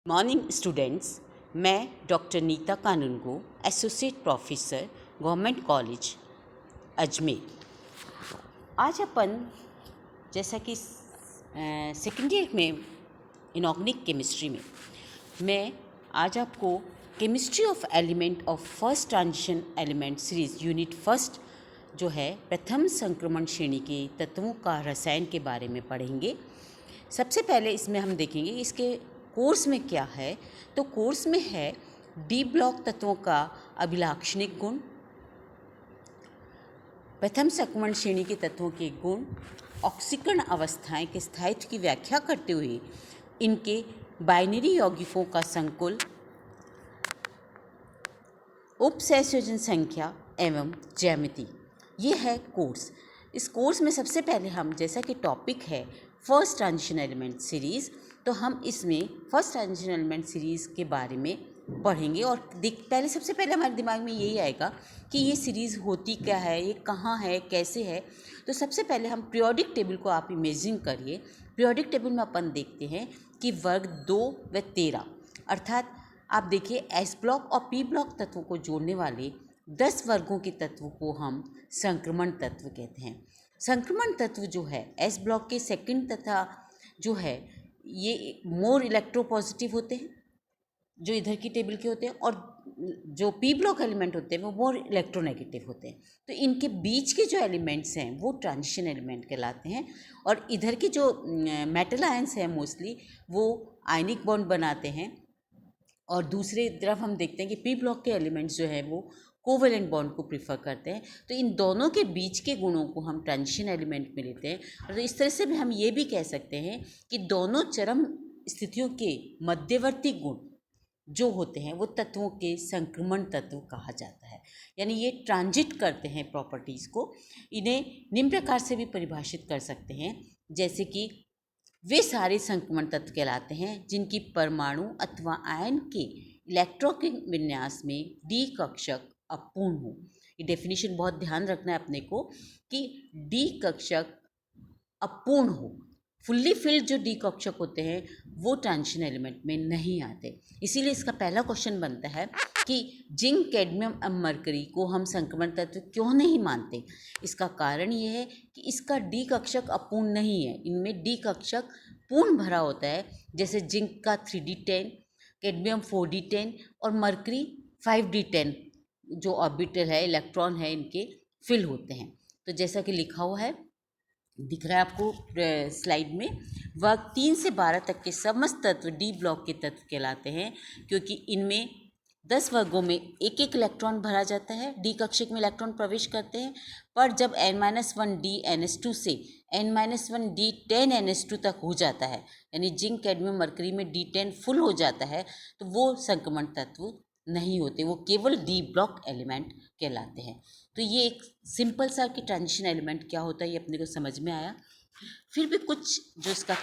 Morning students, मैं doctor Neeta Kanungo, associate professor, government college Ajmer. आज अपन जैसा कि सेकेंड ईयर में इनऑर्गेनिक केमिस्ट्री में मैं आज आपको chemistry of element of first transition element series unit first जो है प्रथम संक्रमण श्रेणी के तत्वों का रसायन के बारे में पढ़ेंगे। सबसे पहले इसमें हम देखेंगे इसके कोर्स में क्या है। तो कोर्स में है डी ब्लॉक तत्वों का अभिलाक्षणिक गुण, प्रथम संक्रमण श्रेणी के तत्वों के गुण, ऑक्सीकरण अवस्थाएं के स्थायित्व की व्याख्या करते हुए इनके बाइनरी यौगिकों का संकुल, उपसंयोजन संख्या एवं ज्यामिति। ये है कोर्स। इस कोर्स में सबसे पहले हम, जैसा कि टॉपिक है फर्स्ट ट्रांजिशन एलिमेंट सीरीज़, तो हम इसमें फर्स्ट ट्रांजिशन एलिमेंट सीरीज़ के बारे में पढ़ेंगे। और पहले सबसे पहले हमारे दिमाग में यही आएगा कि ये सीरीज़ होती क्या है, ये कहाँ है, कैसे है। तो सबसे पहले हम पीरियोडिक टेबल को आप इमेजिन करिए। पीरियोडिक टेबल में अपन देखते हैं कि वर्ग 2 व 13, अर्थात आप देखिए एस ब्लॉक और पी ब्लॉक तत्वों को जोड़ने वाले 10 वर्गों के तत्वों को हम संक्रमण तत्व कहते हैं। संक्रमण तत्व जो है एस ब्लॉक के सेकंड तथा जो है ये मोर इलेक्ट्रोपॉजिटिव होते हैं, जो इधर की टेबल के होते हैं, और जो पी ब्लॉक एलिमेंट होते हैं वो मोर इलेक्ट्रोनेगेटिव होते हैं। तो इनके बीच के जो एलिमेंट्स हैं वो ट्रांजिशन एलिमेंट कहलाते हैं। और इधर के जो मेटल आयंस हैं मोस्टली वो आयनिक बॉन्ड बनाते हैं। और दूसरे तरफ हम देखते हैं कि पी ब्लॉक के एलिमेंट्स जो है वो कोवेलेंट बॉन्ड को प्रीफर करते हैं। तो इन दोनों के बीच के गुणों को हम ट्रांजिशन एलिमेंट में लेते हैं। और इस तरह से भी हम ये भी कह सकते हैं कि दोनों चरम स्थितियों के मध्यवर्ती गुण जो होते हैं वो तत्वों के संक्रमण तत्व कहा जाता है। यानी ये ट्रांजिट करते हैं प्रॉपर्टीज़ को। इन्हें निम्न प्रकार से भी परिभाषित कर सकते हैं, जैसे कि वे सारे संक्रमण तत्व कहलाते हैं जिनकी परमाणु अथवा आयन के इलेक्ट्रॉनिक विन्यास में डी कक्षक अपूर्ण हो। ये डेफिनेशन बहुत ध्यान रखना है अपने को कि डी कक्षक अपूर्ण हो। फुल्ली फिल्ड जो डी कक्षक होते हैं वो ट्रांजिशन एलिमेंट में नहीं आते। इसीलिए इसका पहला क्वेश्चन बनता है कि जिंक, कैडमियम और मरकरी को हम संक्रमण तत्व क्यों नहीं मानते। इसका कारण ये है कि इसका डी कक्षक अपूर्ण नहीं है। इनमें डी कक्षक पूर्ण भरा होता है, जैसे जिंक का 3d10, कैडमियम 4d10 और मरकरी 5d10 जो ऑर्बिटल है, इलेक्ट्रॉन है, इनके फिल होते हैं। तो जैसा कि लिखा हुआ है, दिख रहा है आपको स्लाइड में, वर्ग 3 से 12 तक के समस्त तत्व डी ब्लॉक के तत्व कहलाते हैं, क्योंकि इनमें 10 वर्गों में एक एक इलेक्ट्रॉन भरा जाता है, डी कक्षक में इलेक्ट्रॉन प्रवेश करते हैं। पर जब n-1d NH2 से n-1d10 NH2 तक हो जाता है, यानी जिंक, कैडमियम, मरकरी में D10 फुल हो जाता है, तो वो संक्रमण तत्व नहीं होते, वो केवल डी ब्लॉक एलिमेंट कहलाते हैं। तो ये एक सिंपल सा कि ट्रांजिशन एलिमेंट क्या होता है ये अपने को समझ में आया। फिर भी कुछ जो इसका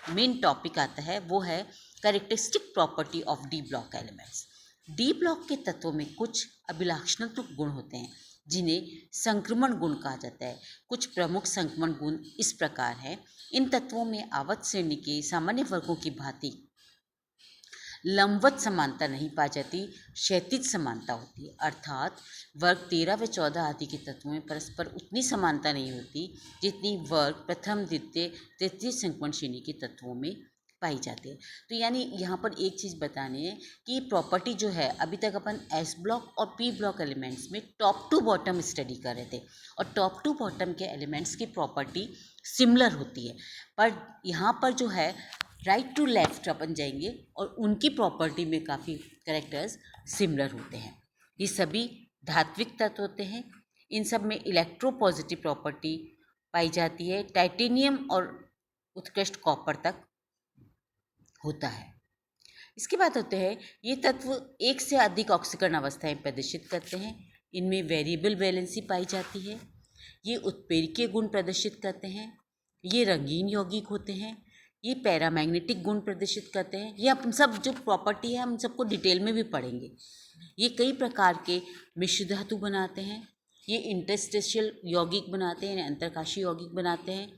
मेन टॉपिक आता है वो है characteristic property of D block elements. D block के तत्वों में कुछ अभिलाक्षणात्मक गुण होते हैं जिन्हें संक्रमण गुण कहा जाता है। कुछ प्रमुख संक्रमण गुण इस प्रकार हैं। इन तत्वों में आवर्त श्रेणी के सामान्य वर्गों की भांति लंबवत समानता नहीं पाई जाती, क्षैतिज समानता होती है। अर्थात वर्ग 13 व 14 आदि के तत्वों में परस्पर उतनी समानता नहीं होती जितनी वर्ग प्रथम, द्वितीय, तृतीय संक्रमण श्रेणी के तत्वों में पाई जाती है। तो यानी यहाँ पर एक चीज़ बतानी है कि प्रॉपर्टी जो है, अभी तक अपन एस ब्लॉक और पी ब्लॉक एलिमेंट्स में टॉप टू बॉटम स्टडी कर रहे थे, और टॉप टू बॉटम के एलिमेंट्स की प्रॉपर्टी सिमिलर होती है। पर यहाँ पर जो है राइट टू लेफ्ट अपन जाएंगे और उनकी प्रॉपर्टी में काफ़ी कैरेक्टर्स सिमिलर होते हैं। ये सभी धात्विक तत्व होते हैं। इन सब में इलेक्ट्रोपॉजिटिव प्रॉपर्टी पाई जाती है। टाइटेनियम और उत्कृष्ट कॉपर तक होता है। इसके बाद होते हैं ये तत्व एक से अधिक ऑक्सीकरण अवस्थाएं प्रदर्शित करते हैं। इनमें वेरिएबल वैलेंसी पाई जाती है। ये उत्प्रेरकीय गुण प्रदर्शित करते हैं। ये रंगीन यौगिक होते हैं। ये पैरामैग्नेटिक गुण प्रदर्शित करते हैं। ये अपन सब जो प्रॉपर्टी है हम सबको डिटेल में भी पढ़ेंगे। ये कई प्रकार के मिश्र धातु बनाते हैं। ये इंटरस्टिशियल यौगिक बनाते हैं, अंतरकाशीय यौगिक बनाते हैं।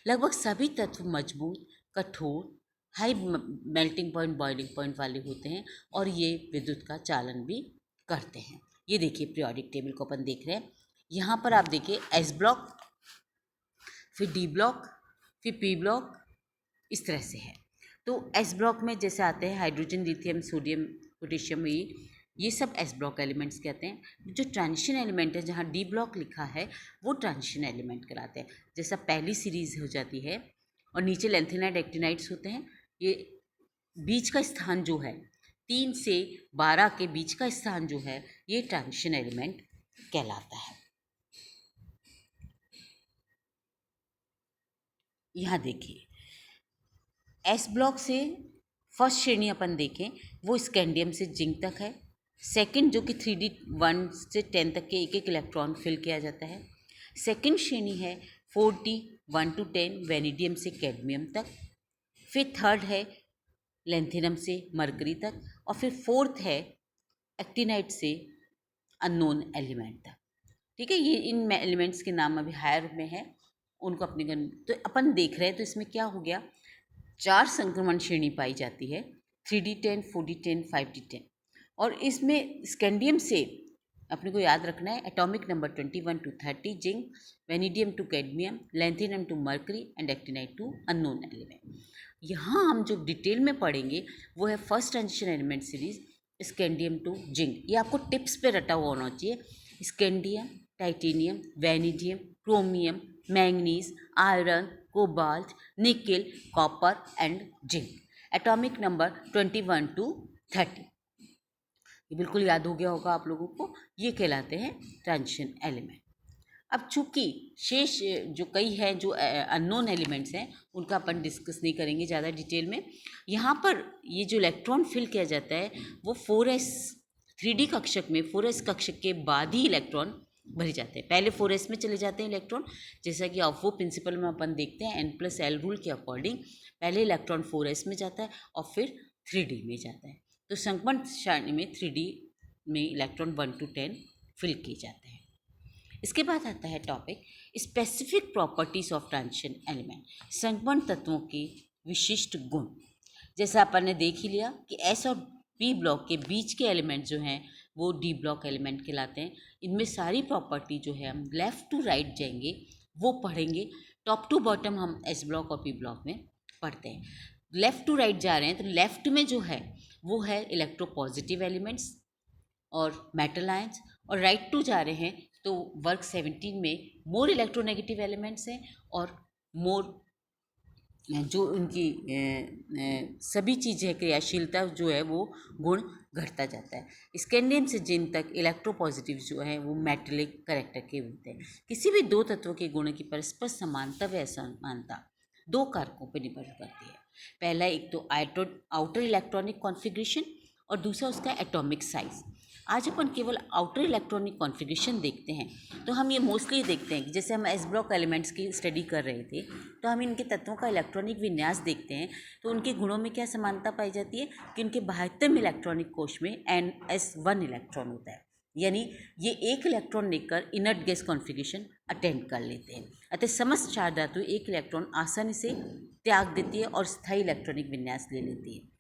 लगभग सभी तत्व मजबूत, कठोर, high melting point, boiling point वाले होते हैं और ये विद्युत का चालन भी करते हैं। ये देखिए पीरियोडिक टेबल को अपन देख रहे हैं। यहाँ पर आप देखिए एस ब्लॉक, फिर डी ब्लॉक, फिर पी ब्लॉक, इस तरह से है। तो एस ब्लॉक में जैसे आते हैं हाइड्रोजन, लिथियम, सोडियम, पोटेशियम, ये सब एस ब्लॉक एलिमेंट्स कहते हैं। जो ट्रांजिशन एलिमेंट है, जहाँ डी ब्लॉक लिखा है, वो ट्रांजिशन एलिमेंट कहलाते हैं। जैसा पहली सीरीज हो जाती है और नीचे लेंथेनाइड एक्टिनाइड्स होते हैं, ये बीच का स्थान जो है 3 से 12 के बीच का स्थान जो है, ये ट्रांजिशन एलिमेंट कहलाता है। यहाँ देखिए एस ब्लॉक से फर्स्ट श्रेणी अपन देखें वो स्कैंडियम से जिंक तक है। सेकंड जो कि 3D 1 से 10 तक के एक एक इलेक्ट्रॉन फिल किया जाता है। सेकंड श्रेणी है 4D 1 to 10 वेनेडियम से कैडमियम तक। फिर थर्ड है लेंथिनम से मरकरी तक, और फिर फोर्थ है एक्टिनाइड से अननोन एलिमेंट तक। ठीक है, ये इन एलिमेंट्स के नाम अभी हायर में है, उनको अपने तो अपन देख रहे हैं। तो इसमें क्या हो गया, 4 संक्रमण श्रेणी पाई जाती है, 3D10, 4D10, 5D10। और इसमें स्कैंडियम से अपने को याद रखना है atomic number 21 to 30 zinc, vanadium to cadmium, lanthanum to mercury and actinide to unknown element. यहाँ हम जो डिटेल में पढ़ेंगे वो है first transition element series scandium to zinc. ये आपको टिप्स पे रटा हुआ होना चाहिए। Scandium, titanium, vanadium, chromium, manganese, iron, cobalt, nickel, copper and zinc. Atomic number 21 to 30। ये बिल्कुल याद हो गया होगा आप लोगों को। ये कहलाते हैं ट्रांजिशन एलिमेंट। अब चूंकि शेष जो कई हैं जो अननोन एलिमेंट्स हैं, उनका अपन डिस्कस नहीं करेंगे ज़्यादा डिटेल में। यहाँ पर ये जो इलेक्ट्रॉन फिल किया जाता है वो 4s 3D कक्षक में 4s कक्षक के बाद ही इलेक्ट्रॉन भरे जाते हैं। पहले 4s में चले जाते हैं इलेक्ट्रॉन, जैसा कि ऑफो प्रिंसिपल में अपन देखते हैं N+L रूल के अकॉर्डिंग पहले इलेक्ट्रॉन 4s में जाता है और फिर 3D में जाता है। तो संक्रमण श्रेणी में 3D में इलेक्ट्रॉन 1 to 10 फिल किए जाते हैं। इसके बाद आता है topic specific properties of transition element, संक्रमण तत्वों के विशिष्ट गुण। जैसा अपन ने देख ही लिया कि एस और पी ब्लॉक के बीच के एलिमेंट जो हैं वो डी ब्लॉक एलिमेंट कहलाते हैं। इनमें सारी प्रॉपर्टी जो है हम लेफ़्ट टू राइट जाएंगे वो पढ़ेंगे। टॉप टू बॉटम हम एस ब्लॉक और पी ब्लॉक में पढ़ते हैं। लेफ़्ट टू राइट जा रहे हैं तो लेफ़्ट में जो है वो है इलेक्ट्रोपॉजिटिव एलिमेंट्स और मेटल आयंस, और राइट टू जा रहे हैं तो वर्क 17 में मोर इलेक्ट्रोनेगेटिव एलिमेंट्स हैं और मोर जो उनकी सभी चीज़ें क्रियाशीलता जो है वो गुण घटता जाता है। स्कैंडियम से जिंक तक इलेक्ट्रोपॉजिटिव जो है वो मेटेलिक कैरेक्टर के होते हैं। किसी भी दो तत्वों के गुणों की परस्पर समानता व असमानता 2 कारकों पर निर्भर करती है। पहला एक तो आउटर इलेक्ट्रॉनिक कॉन्फ़िगरेशन और दूसरा उसका एटॉमिक साइज। आज अपन केवल आउटर इलेक्ट्रॉनिक कॉन्फ़िगरेशन देखते हैं, तो हम ये मोस्टली देखते हैं कि जैसे हम एस ब्लॉक एलिमेंट्स की स्टडी कर रहे थे तो हम इनके तत्वों का इलेक्ट्रॉनिक विन्यास देखते हैं। तो उनके गुणों में क्या समानता पाई जाती है कि उनके 72वें इलेक्ट्रॉनिक कोश में NS1 इलेक्ट्रॉन होता है, यानी ये एक इलेक्ट्रॉन लेकर इनर्ट गैस कॉन्फ़िगरेशन अटेंड कर लेते हैं। अतः समस्त चार धातु एक इलेक्ट्रॉन आसानी से त्याग देती है और स्थायी इलेक्ट्रॉनिक विन्यास ले लेती है।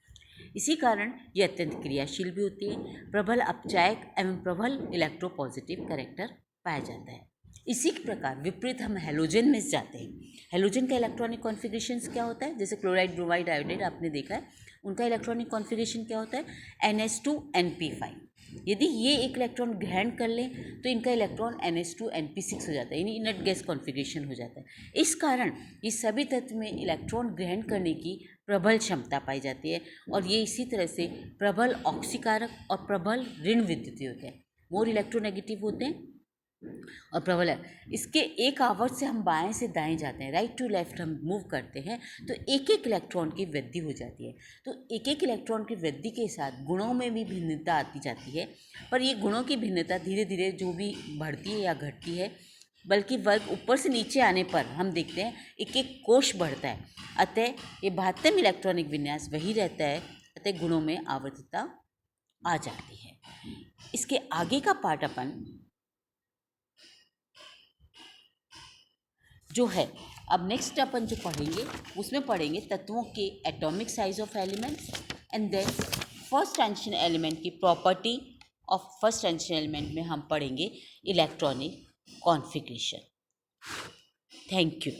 इसी कारण ये अत्यंत क्रियाशील भी होती है। प्रबल अपचायक एवं प्रबल इलेक्ट्रोपॉजिटिव कैरेक्टर पाया जाता है। इसी के प्रकार विपरीत हम हैलोजन में जाते हैं। हैलोजन का इलेक्ट्रॉनिक कॉन्फ़िगरेशन क्या होता है, जैसे क्लोराइड, ब्रोमाइड, आयोडाइड आपने देखा है, उनका इलेक्ट्रॉनिक कॉन्फ़िगरेशन क्या होता है NH2NP5। यदि ये एक इलेक्ट्रॉन ग्रहण कर लें तो इनका इलेक्ट्रॉन NH2NP6 हो जाता है, यानी इनर्ट गैस कॉन्फ़िगरेशन हो जाता है। इस कारण ये सभी तत्व में इलेक्ट्रॉन ग्रहण करने की प्रबल क्षमता पाई जाती है और ये इसी तरह से प्रबल ऑक्सीकारक और प्रबल ऋण विद्युती होते हैं। मोर इलेक्ट्रोनेगेटिव होते हैं और प्रबल है। इसके एक आवर्त से हम बाएं से दाएं जाते हैं, राइट टू लेफ्ट हम मूव करते हैं तो एक एक इलेक्ट्रॉन की वृद्धि हो जाती है। तो एक एक इलेक्ट्रॉन की वृद्धि के साथ गुणों में भी भिन्नता आती जाती है, पर ये गुणों की भिन्नता धीरे धीरे जो भी बढ़ती है या घटती है, बल्कि वर्ग ऊपर से नीचे आने पर हम देखते हैं एक एक कोश बढ़ता है। अतः ये 72 इलेक्ट्रॉनिक विन्यास वही रहता है, अतः गुणों में आवर्तता आ जाती है। इसके आगे का पार्ट अपन जो है अब नेक्स्ट अपन जो पढ़ेंगे उसमें पढ़ेंगे तत्वों के atomic size of elements and then first transition element की property of first transition element में हम पढ़ेंगे इलेक्ट्रॉनिक कॉन्फ़िगरेशन। Thank you.